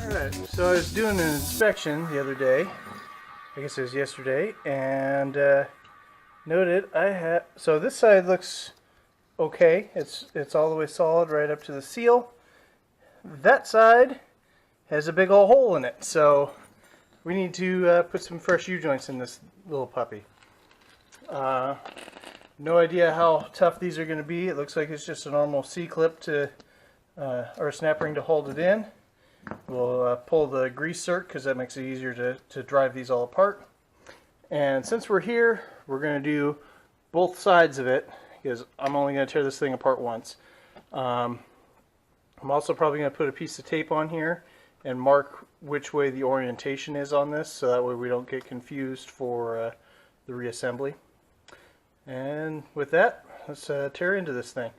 Alright, so I was doing an inspection the other day, I guess it was yesterday, and noted so this side looks okay. It's all the way solid right up to the seal. That side has a big old hole in it, so we need to put some fresh U-joints in this little puppy. No idea how tough these are going to be. It looks like it's just a normal C-clip to or a snap ring to hold it in. We'll pull the grease zerk because that makes it easier to drive these all apart. And since we're here, we're going to do both sides of it because I'm only going to tear this thing apart once. I'm also probably going to put a piece of tape on here and mark which way the orientation is on this, so that way we don't get confused for the reassembly. And with that, let's tear into this thing.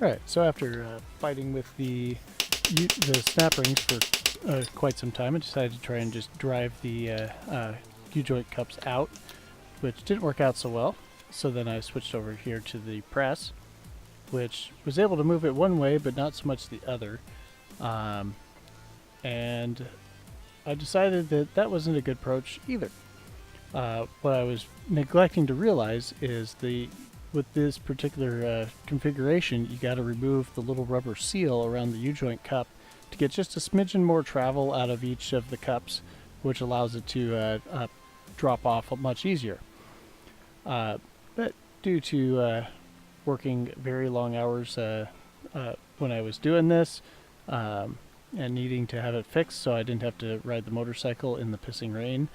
Alright, so after fighting with the snap rings for quite some time, I decided to try and just drive the U-joint cups out, which didn't work out so well. So then I switched over here to the press, which was able to move it one way, but not so much the other. And I decided that that wasn't a good approach either. What I was neglecting to realize is with this particular configuration, you got to remove the little rubber seal around the U-joint cup to get just a smidgen more travel out of each of the cups, which allows it to drop off much easier. But due to working very long hours when I was doing this and needing to have it fixed so I didn't have to ride the motorcycle in the pissing rain,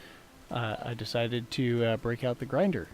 I decided to break out the grinder.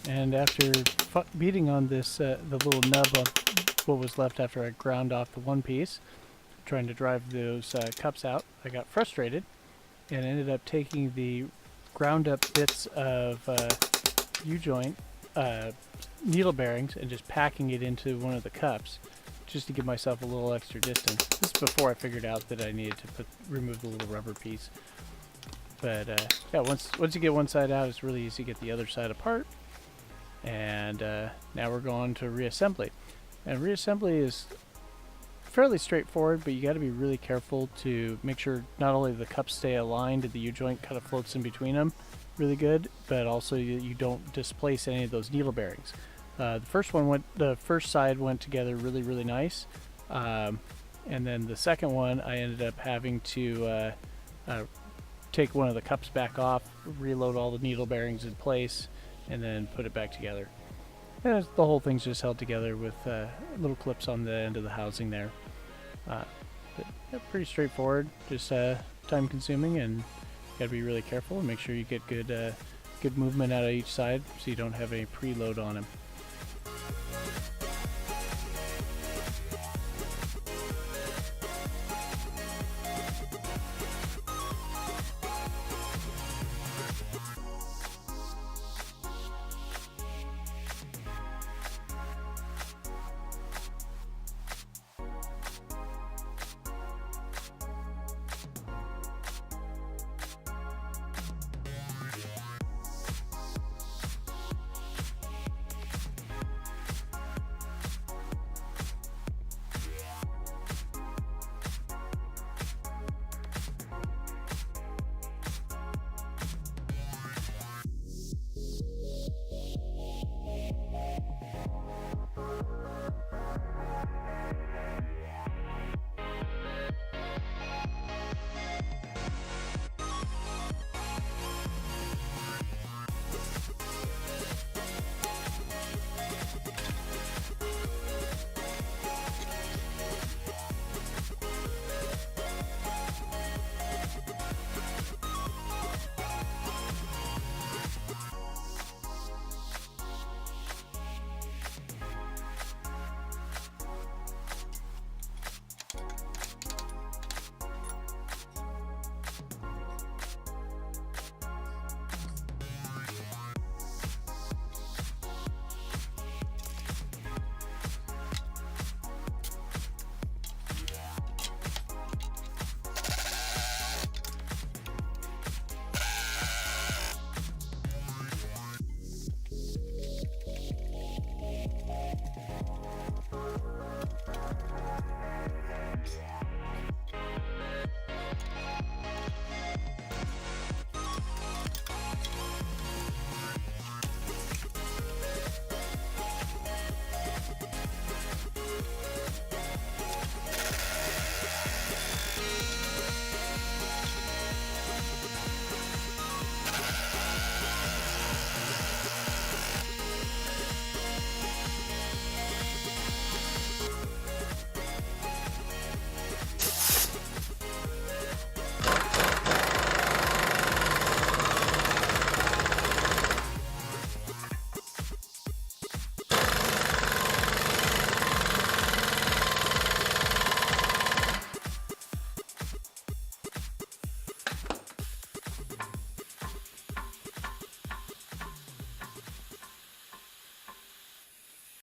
And after beating on this, the little nub of what was left after I ground off the one piece, trying to drive those cups out, I got frustrated and ended up taking the ground up bits of U-joint needle bearings and just packing it into one of the cups just to give myself a little extra distance. This is before I figured out that I needed to remove the little rubber piece. But yeah, once you get one side out, it's really easy to get the other side apart. And now we're going to reassembly. And reassembly is fairly straightforward, but you got to be really careful to make sure not only the cups stay aligned and the U-joint kind of floats in between them really good, but also you don't displace any of those needle bearings. The first side went together really nice, and then the second one I ended up having to take one of the cups back off, reload all the needle bearings in place, and then put it back together. And the whole thing's just held together with little clips on the end of the housing there. But yeah, pretty straightforward, just time consuming, and you gotta be really careful and make sure you get good movement out of each side so you don't have any preload on them.